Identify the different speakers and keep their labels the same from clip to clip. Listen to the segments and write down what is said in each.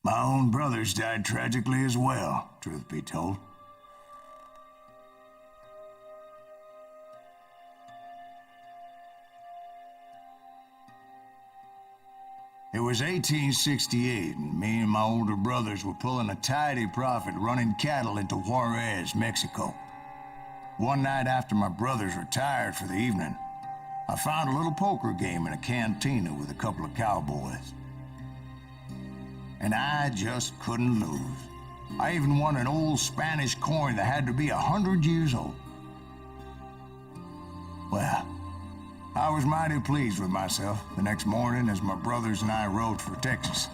Speaker 1: My own brothers died tragically as well, truth be told. It was 1868, and me and my older brothers were pulling a tidy profit running cattle into Juarez, Mexico. One night after my brothers retired for the evening, I found a little poker game in a cantina with a couple of cowboys. And I just couldn't lose. I even won an old Spanish coin that had to be 100 years old. Well, I was mighty pleased with myself the next morning as my brothers and I rode for Texas.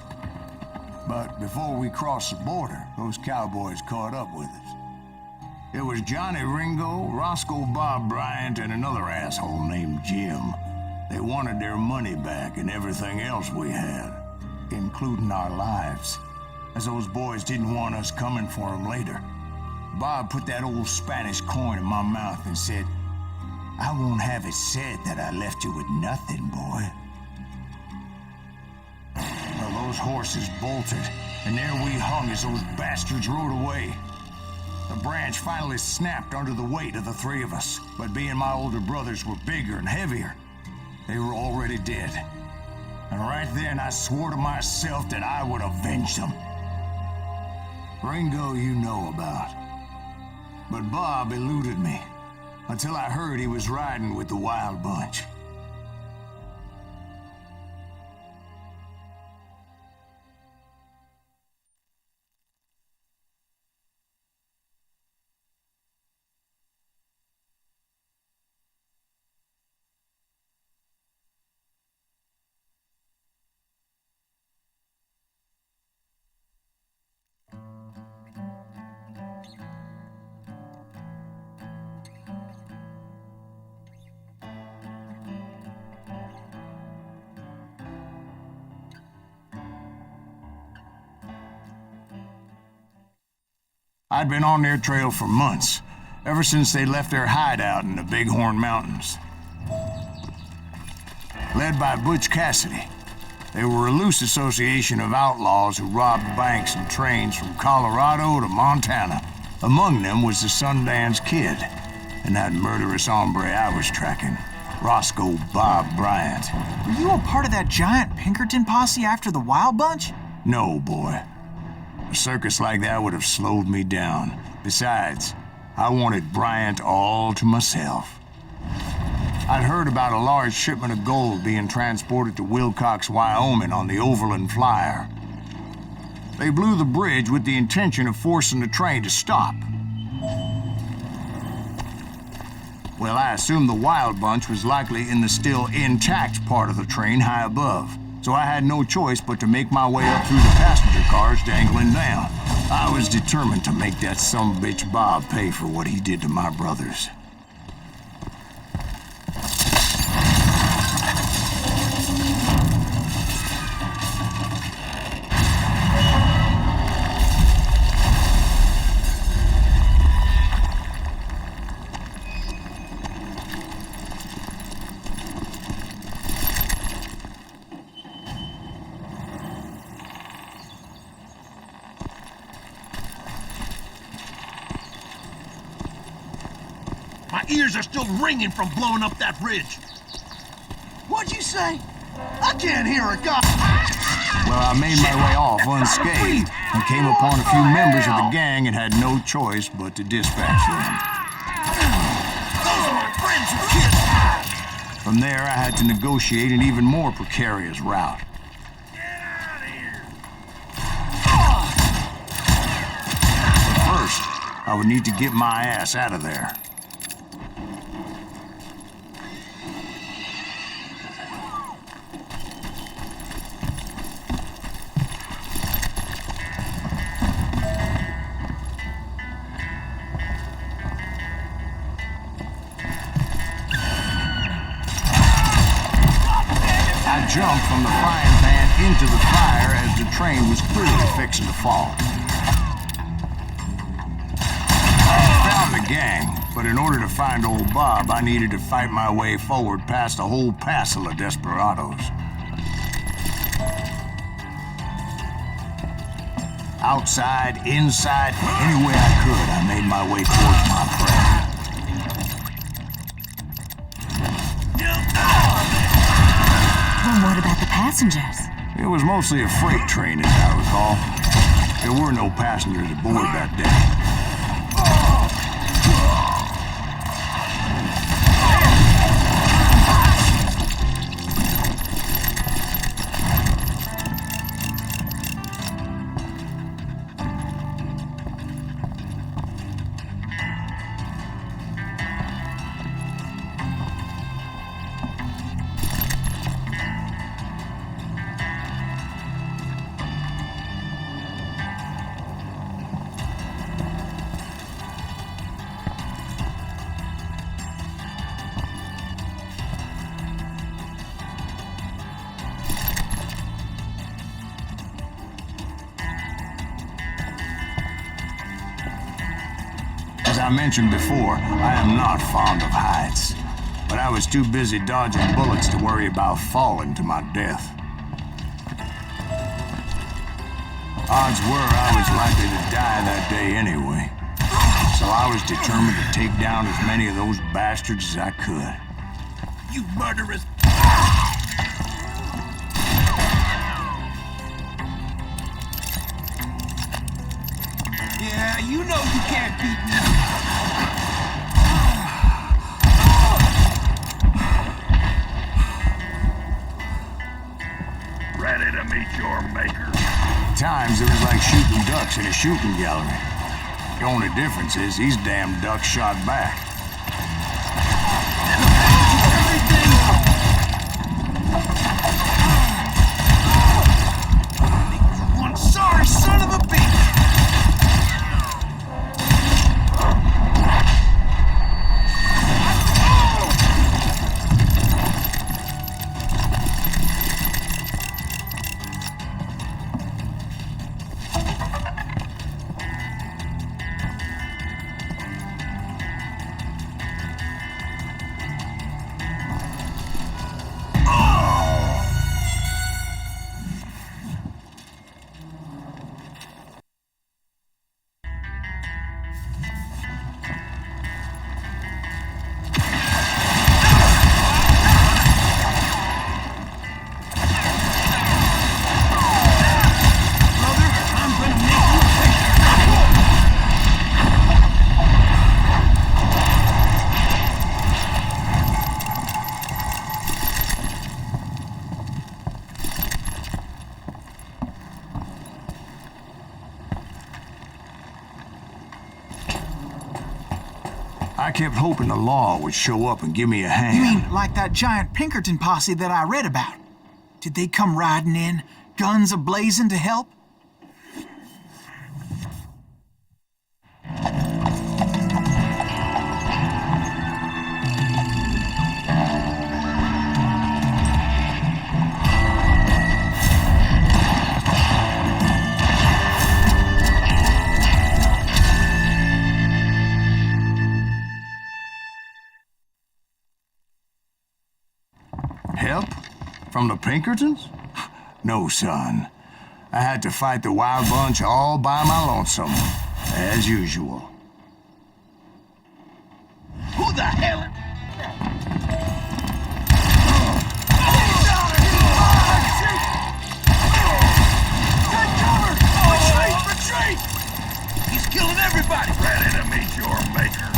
Speaker 1: But before we crossed the border, those cowboys caught up with us. It was Johnny Ringo, Roscoe Bob Bryant, and another asshole named Jim. They wanted their money back and everything else we had, including our lives, as those boys didn't want us coming for them later. Bob put that old Spanish coin in my mouth and said, "I won't have it said that I left you with nothing, boy." Well, those horses bolted, and there we hung as those bastards rode away. The branch finally snapped under the weight of the three of us, but being my older brothers were bigger and heavier, they were already dead. And right then I swore to myself that I would avenge them. Ringo you know about. But Bob eluded me, until I heard he was riding with the Wild Bunch. I'd been on their trail for months, ever since they left their hideout in the Bighorn Mountains. Led by Butch Cassidy, they were a loose association of outlaws who robbed banks and trains from Colorado to Montana. Among them was the Sundance Kid, and that murderous hombre I was tracking, Roscoe Bob Bryant.
Speaker 2: Were you a part of that giant Pinkerton posse after the Wild Bunch?
Speaker 1: No, boy. A circus like that would have slowed me down. Besides, I wanted Bryant all to myself. I'd heard about a large shipment of gold being transported to Wilcox, Wyoming on the Overland Flyer. They blew the bridge with the intention of forcing the train to stop. Well, I assumed the Wild Bunch was likely in the still intact part of the train high above. So I had no choice but to make my way up through the passenger cars dangling down. I was determined to make that sumbitch Bob pay for what he did to my brothers.
Speaker 3: My ears are still ringing from blowing up that ridge. What'd you say? I can't hear a god.
Speaker 1: Well, I made my way off unscathed and came upon a few members of the gang and had no choice but to dispatch them.
Speaker 3: Those are my friends who killed.
Speaker 1: From there, I had to negotiate an even more precarious route.
Speaker 3: Get out of here.
Speaker 1: But first, I would need to get my ass out of there. I jumped from the frying pan into the fire as the train was clearly fixing to fall. I found the gang, but in order to find old Bob, I needed to fight my way forward past a whole passel of desperados. Outside, inside, any way I could, I made my way towards my friend.
Speaker 4: Well, what about the passengers?
Speaker 1: It was mostly a freight train, as I recall. There were no passengers aboard that day. As I mentioned before, I am not fond of heights, but I was too busy dodging bullets to worry about falling to my death. Odds were I was likely to die that day anyway, so I was determined to take down as many of those bastards as I could.
Speaker 3: You murderous... Yeah, you know you can't beat me. Ready to meet your maker?
Speaker 1: At times, it was like shooting ducks in a shooting gallery. The only difference is these damn ducks shot back.
Speaker 3: One sorry son of a bitch!
Speaker 1: I kept hoping the law would show up and give me a hand.
Speaker 2: You mean like that giant Pinkerton posse that I read about? Did they come riding in, guns a-blazing to help?
Speaker 1: Help? From the Pinkertons? No, son. I had to fight the wild bunch all by my lonesome, as usual.
Speaker 3: Who the hell? Retreat! He's killing everybody! Ready to meet your maker.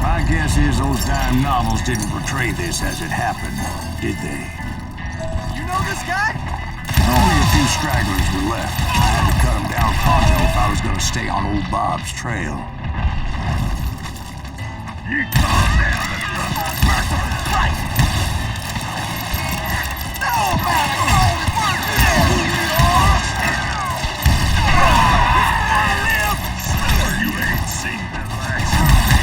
Speaker 1: My guess is those dime novels didn't portray this as it happened, did they?
Speaker 3: You know this guy?
Speaker 1: Only a few stragglers were left. I had to cut them down pronto if I was going to stay on old Bob's trail.
Speaker 3: You calm down the merciful Christ! No, man! It's only one thing! Who we are! If you wanna live, sure you ain't seen the last of me.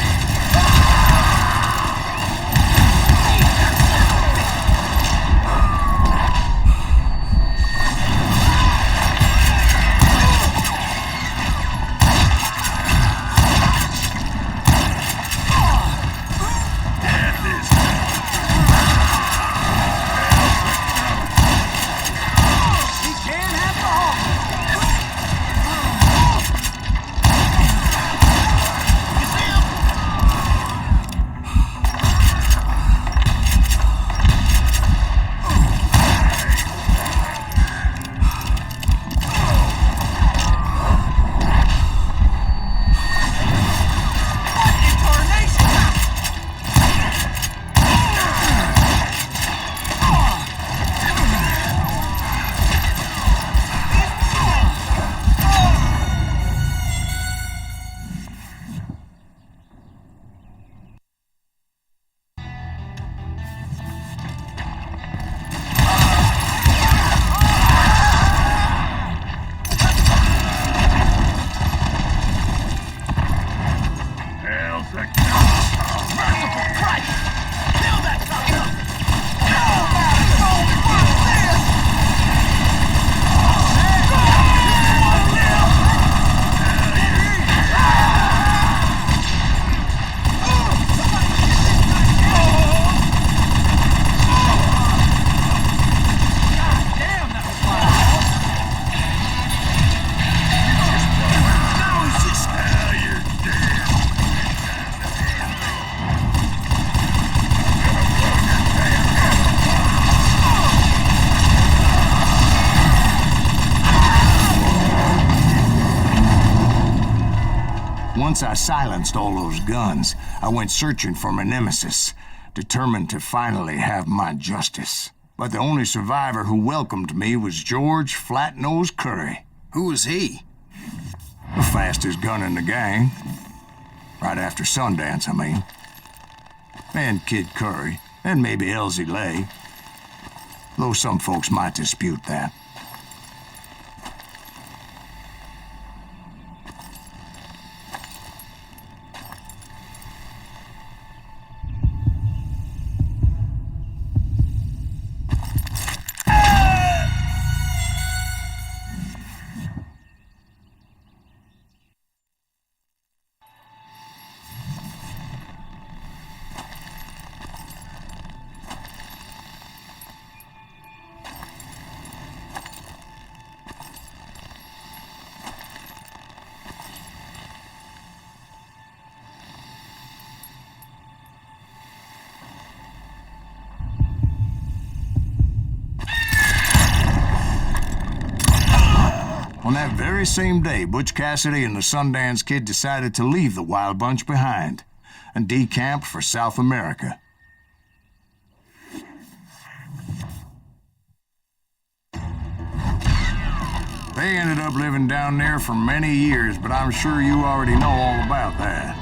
Speaker 1: Once I silenced all those guns, I went searching for my nemesis, determined to finally have my justice. But the only survivor who welcomed me was George Flat-Nosed Curry.
Speaker 3: Who was he?
Speaker 1: The fastest gun in the gang. Right after Sundance, I mean. And Kid Curry, and maybe Elsie Lay. Though some folks might dispute that. On that very same day, Butch Cassidy and the Sundance Kid decided to leave the Wild Bunch behind and decamp for South America. They ended up living down there for many years, but I'm sure you already know all about that.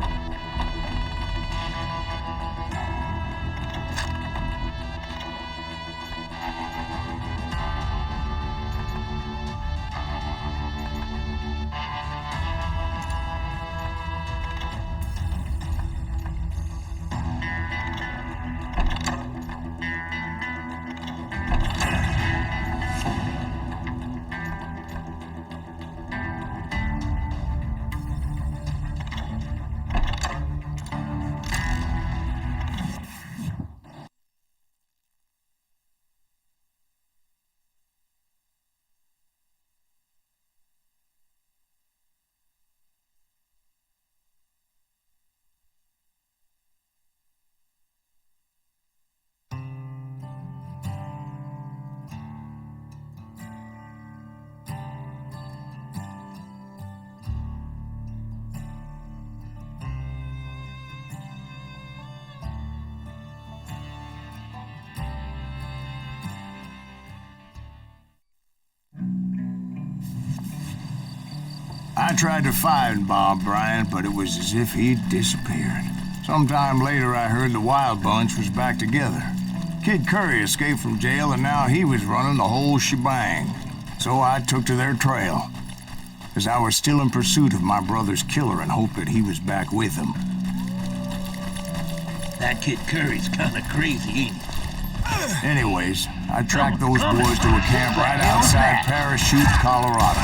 Speaker 1: I tried to find Bob Bryant, but it was as if he'd disappeared. Sometime later, I heard the Wild Bunch was back together. Kid Curry escaped from jail, and now he was running the whole shebang. So I took to their trail, as I was still in pursuit of my brother's killer and hoped that he was back with him.
Speaker 3: That Kid Curry's kinda crazy, ain't he?
Speaker 1: Anyways, I tracked those boys to a camp right outside Parachute, Colorado.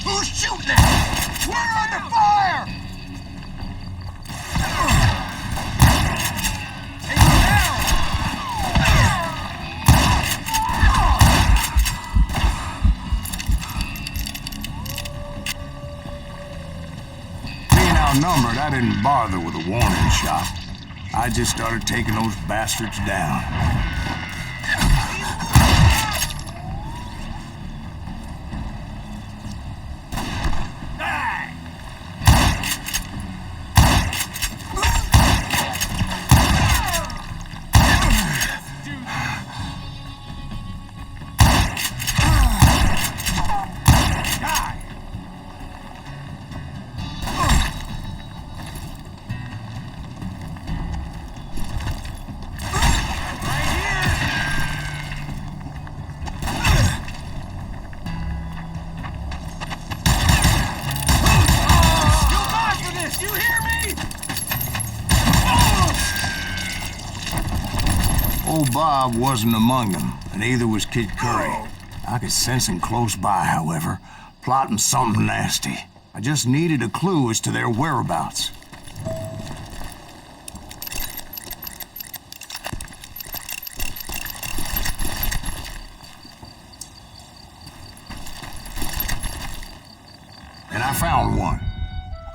Speaker 3: Who's shooting at us? We're under fire! Take him down!
Speaker 1: Being outnumbered, I didn't bother with a warning shot. I just started taking those bastards down. Old Bob wasn't among them, and neither was Kid Curry. I could sense him close by, however, plotting something nasty. I just needed a clue as to their whereabouts. And I found one.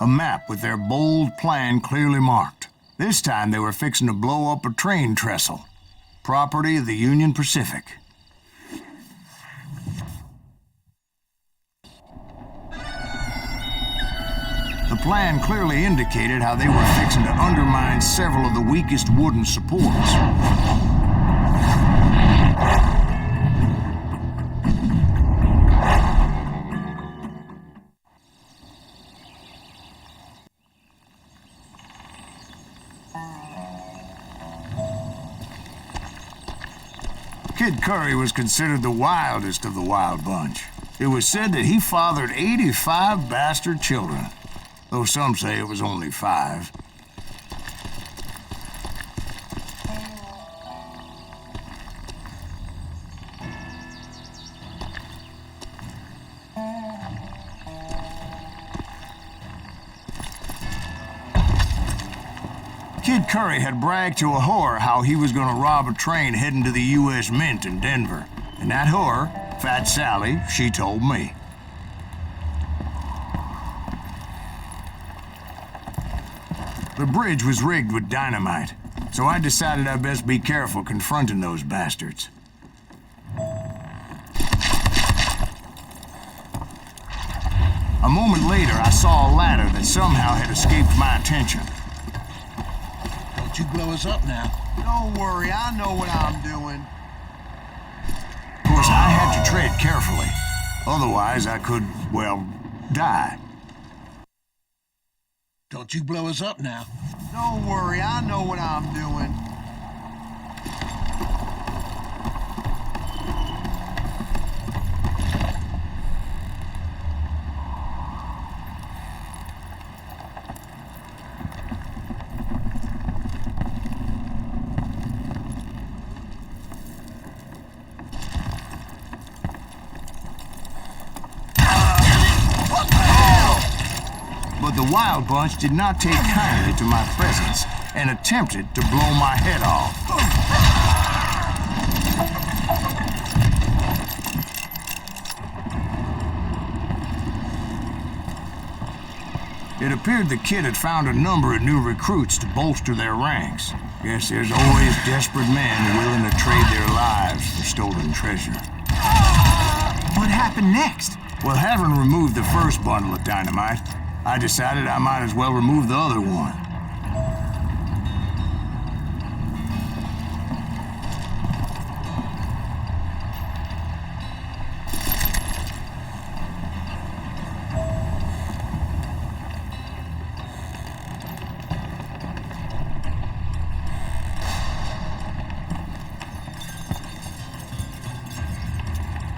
Speaker 1: A map with their bold plan clearly marked. This time they were fixing to blow up a train trestle. Property of the Union Pacific. The plan clearly indicated how they were fixing to undermine several of the weakest wooden supports. Kid Curry was considered the wildest of the wild bunch. It was said that he fathered 85 bastard children, though some say it was only 5. Kid Curry had bragged to a whore how he was gonna rob a train heading to the U.S. Mint in Denver. And that whore, Fat Sally, she told me. The bridge was rigged with dynamite, so I decided I'd best be careful confronting those bastards. A moment later, I saw a ladder that somehow had escaped my attention.
Speaker 3: Don't you blow us up now. Don't worry, I know what I'm doing.
Speaker 1: Of course, I had to tread carefully. Otherwise, I could, well, die.
Speaker 3: Don't you blow us up now. Don't worry, I know what I'm doing.
Speaker 1: But the wild bunch did not take kindly to my presence and attempted to blow my head off. It appeared the kid had found a number of new recruits to bolster their ranks. Guess there's always desperate men willing to trade their lives for stolen treasure.
Speaker 2: What happened next?
Speaker 1: Well, having removed the first bundle of dynamite, I decided I might as well remove the other one.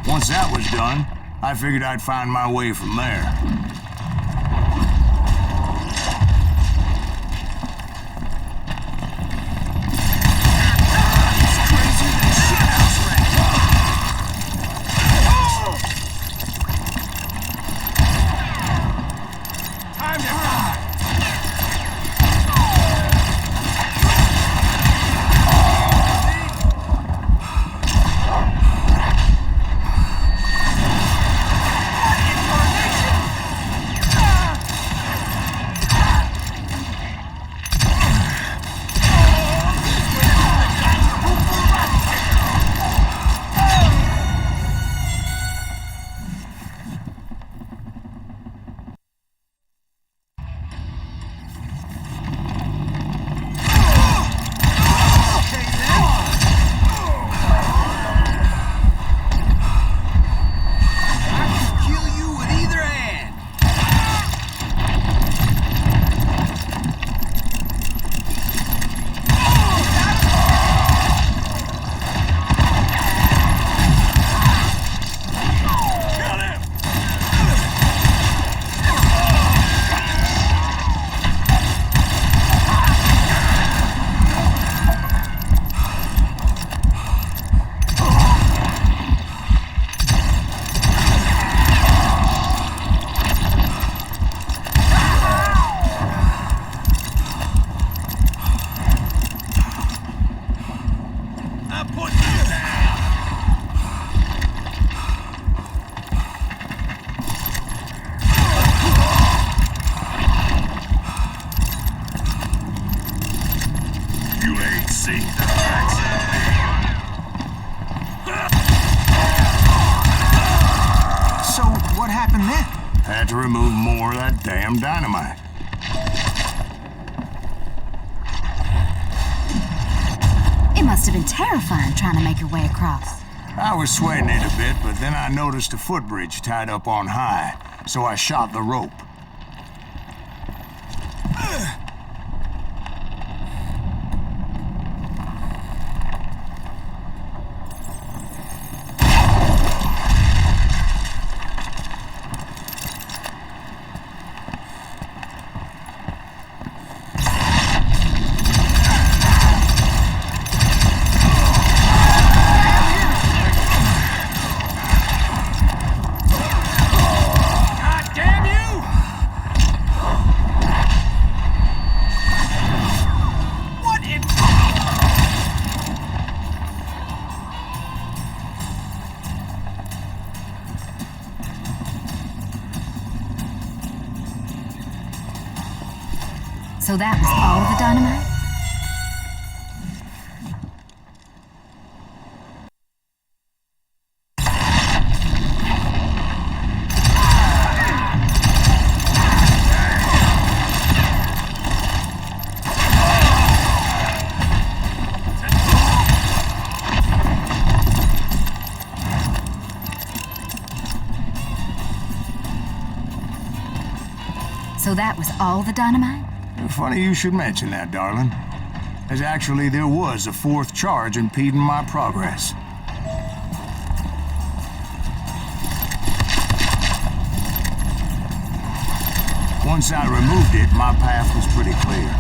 Speaker 1: Once that was done, I figured I'd find my way from there.
Speaker 3: I'm putting you down! You ain't seen the likes of me.
Speaker 2: So, what happened then?
Speaker 1: Had to remove more of that damn dynamite.
Speaker 4: It must have been terrifying trying to make your way across.
Speaker 1: I was sweating it a bit, but then I noticed a footbridge tied up on high, so I shot the rope.
Speaker 4: So that was all the dynamite? So that was all the dynamite?
Speaker 1: Funny you should mention that, darling. As actually there was a fourth charge impeding my progress. Once I removed it, my path was pretty clear.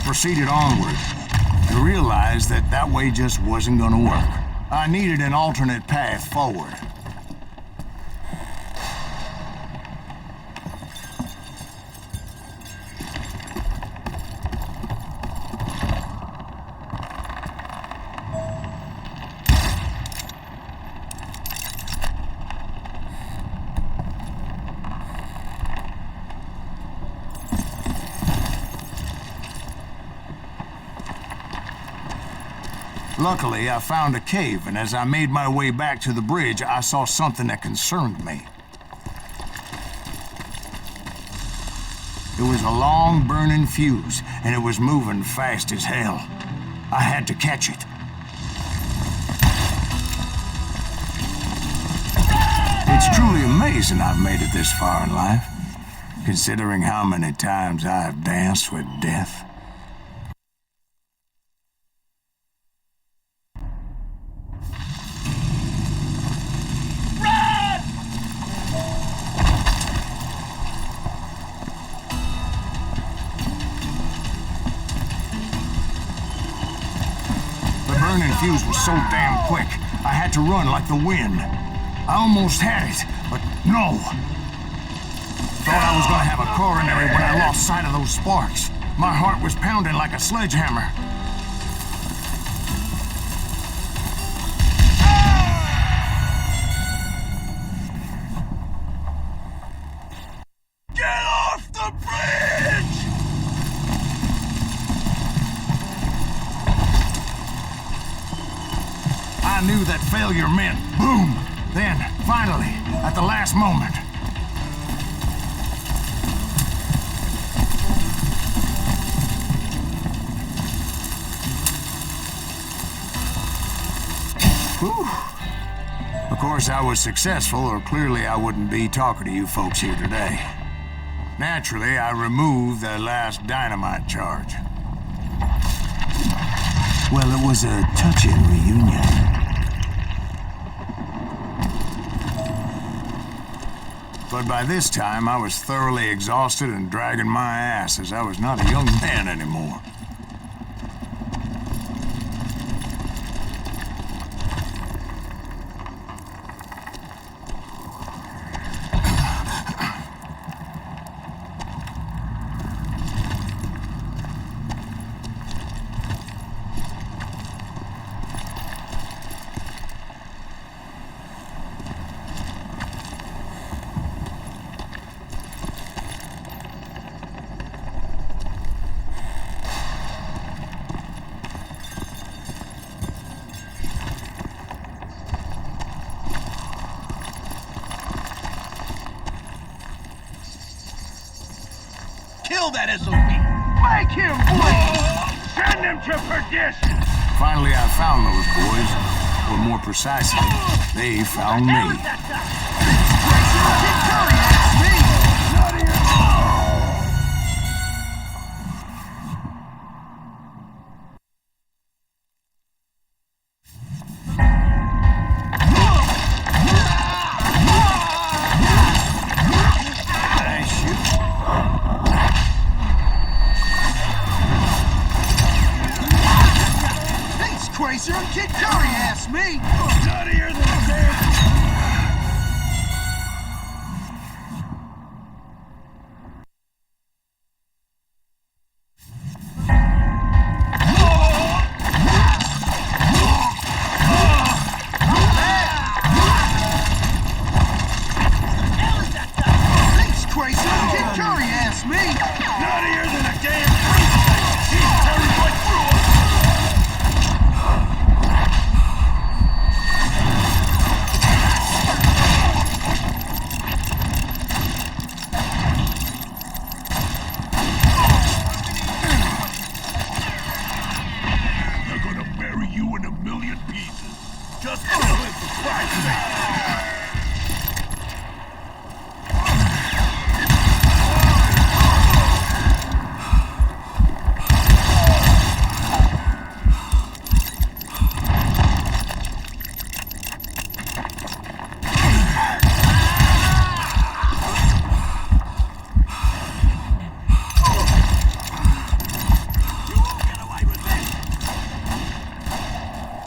Speaker 1: Proceeded onward to realize that that way just wasn't gonna work. I needed an alternate path forward. Luckily, I found a cave, and as I made my way back to the bridge, I saw something that concerned me. It was a long, burning fuse, and it was moving fast as hell. I had to catch it. It's truly amazing I've made it this far in life, considering how many times I've danced with death. The burning fuse was so damn quick, I had to run like the wind. I almost had it, but no. Thought I was gonna have a coronary when I lost sight of those sparks. My heart was pounding like a sledgehammer.
Speaker 3: Get off the bridge!
Speaker 1: I knew that failure meant boom. Then, finally, at the last moment. Whew. Of course, I was successful, or clearly I wouldn't be talking to you folks here today. Naturally, I removed the last dynamite charge. Well, it was a touching reunion. But by this time, I was thoroughly exhausted and dragging my ass as I was not a young man anymore.
Speaker 3: Kill that SOB! Make him bleed! Send him to perdition!
Speaker 1: Finally, I found those boys. Or more precisely, they found me.
Speaker 3: Racer and Kid Curry asked me! Nuttier than a damn... Thanks, Crazy and Kid Curry asked me! Nuttier than a damn... She's turned right through us! Just kill him for Christ's sake!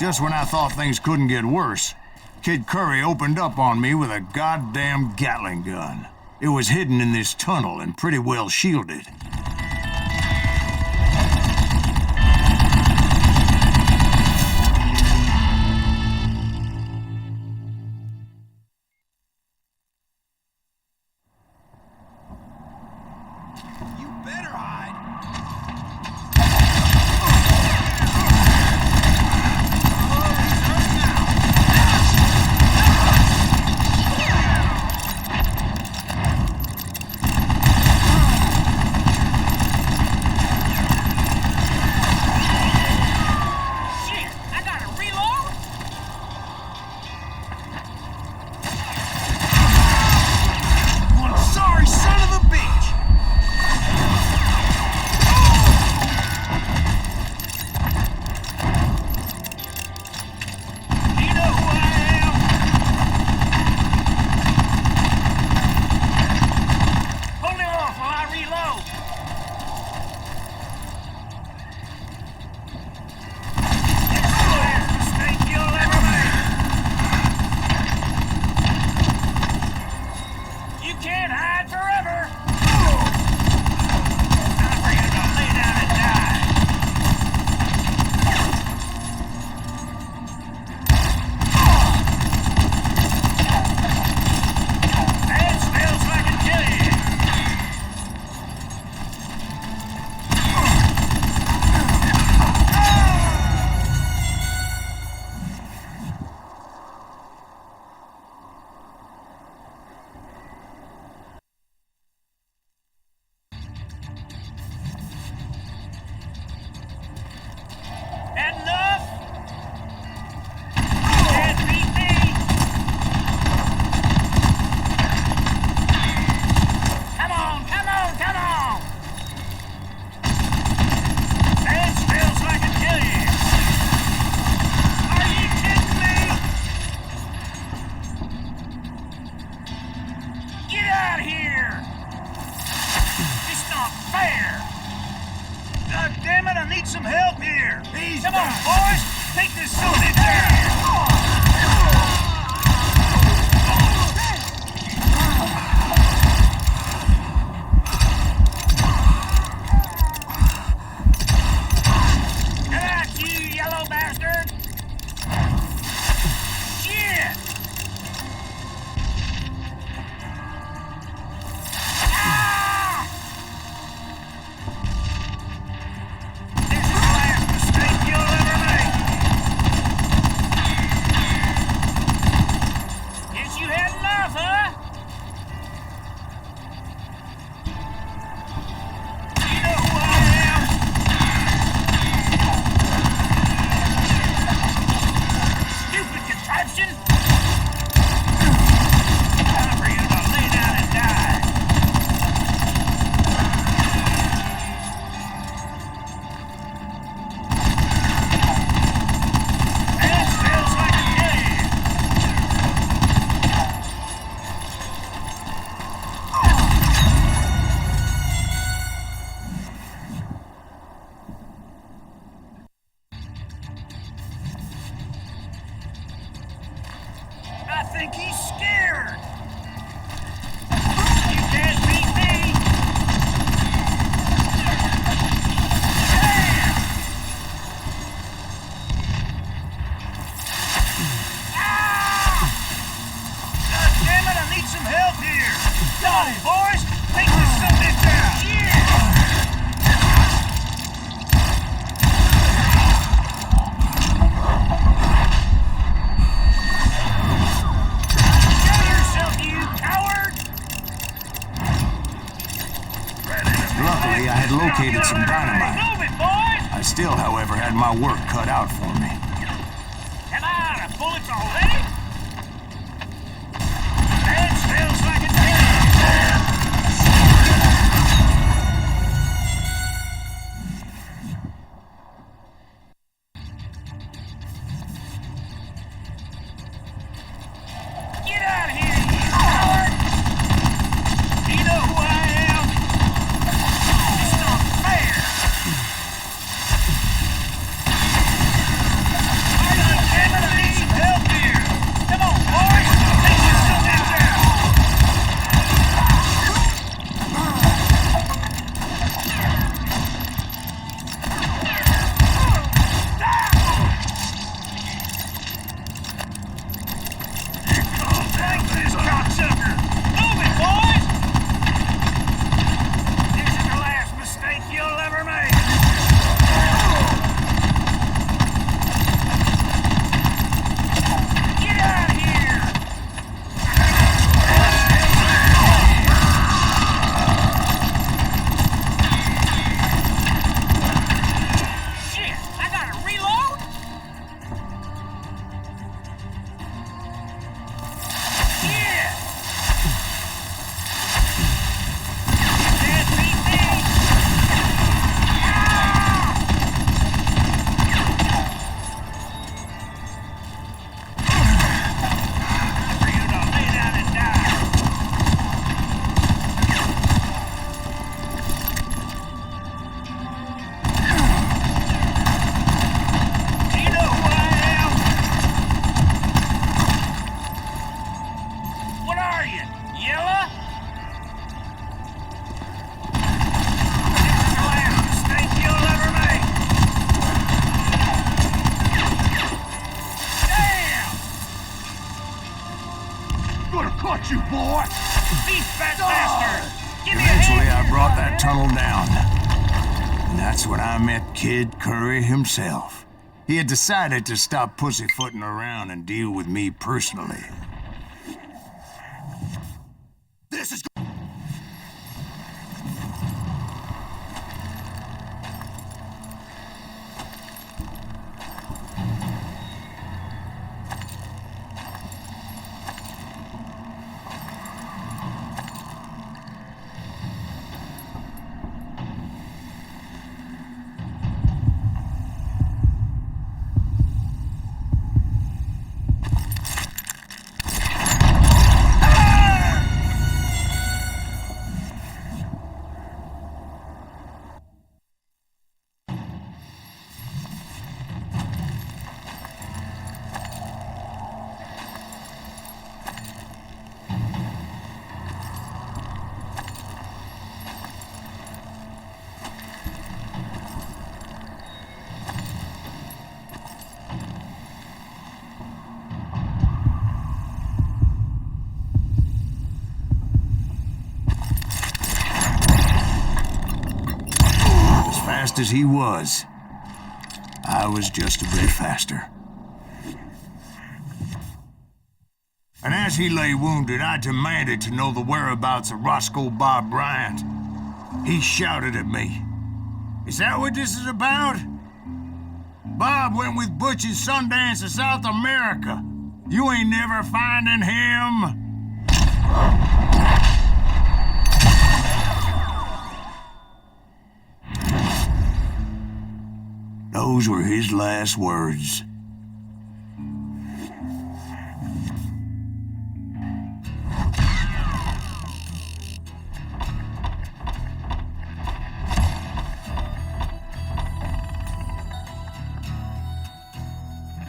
Speaker 1: Just when I thought things couldn't get worse, Kid Curry opened up on me with a goddamn Gatling gun. It was hidden in this tunnel and pretty well shielded.
Speaker 3: You better hide! think he's scared. You can't beat me. Damn! Ah! God damn it, I need some help here. Got it, boys. Take this subject out. Yeah!
Speaker 1: Luckily, I had located some dynamite.
Speaker 3: Move it, boys!
Speaker 1: I still, however, had my work cut out for me.
Speaker 3: Am I out of bullets already? That smells like a damn. Get out of here, you coward! Do you know who I am? It's not fair! Are you damn it, I need some help here! Come on, boys! Take this subject out! Take this cocksucker! Move it, boys! This is the last mistake you'll ever make! Get out of here! Shit! I gotta reload? Yeah! You can't beat me! For you to lay down and die! Do you know who I am? What are you, yellow? This is the last mistake you'll ever make. Damn! Gonna cut you, boy! Beast fat bastard! Give me a
Speaker 1: Eventually,
Speaker 3: hand
Speaker 1: I
Speaker 3: here,
Speaker 1: brought
Speaker 3: brother.
Speaker 1: that tunnel down. And that's when I met Kid Curry himself. He had decided to stop pussyfooting around and deal with me personally.
Speaker 3: This is
Speaker 1: Fast as he was, I was just a bit faster. And as he lay wounded, I demanded to know the whereabouts of Roscoe Bob Bryant. He shouted at me. Is that what this is about? Bob went with Butch and Sundance to South America. You ain't never finding him. Those were his last words.